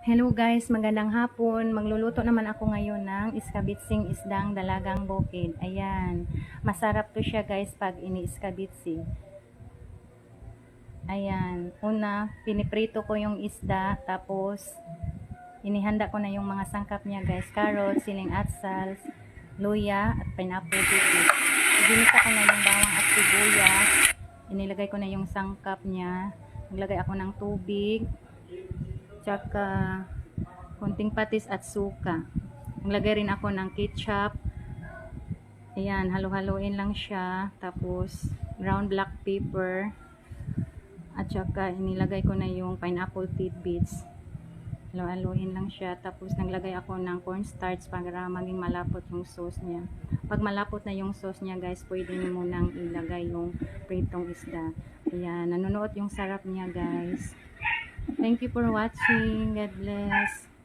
Hello guys, magandang hapon. Magluluto naman ako ngayon ng iskabitsing isdang dalagang bukid. Ayan, masarap to siya guys pag ini-iskabitsi. Ayan, una, piniprito ko yung isda, tapos inihanda ko na yung mga sangkap niya guys. Carrots, siling atsal, luya, at pineapple pipit. Ginisa ko na yung bawang at sibuyas. Inilagay ko na yung sangkap niya. Naglagay ako ng tubig, tsaka konting patis at suka. Naglagay rin ako ng ketchup. Ayan, halo-haloin lang siya. Tapos ground black pepper. At saka inilagay ko na yung pineapple tidbits. Halo-haloin lang siya. Tapos naglagay ako ng cornstarch para maging malapot yung sauce niya. Pag malapot na yung sauce niya guys, pwede nyo munang ilagay yung pritong isda. Ayan, nanonood yung sarap niya guys. Thank you for watching. God bless.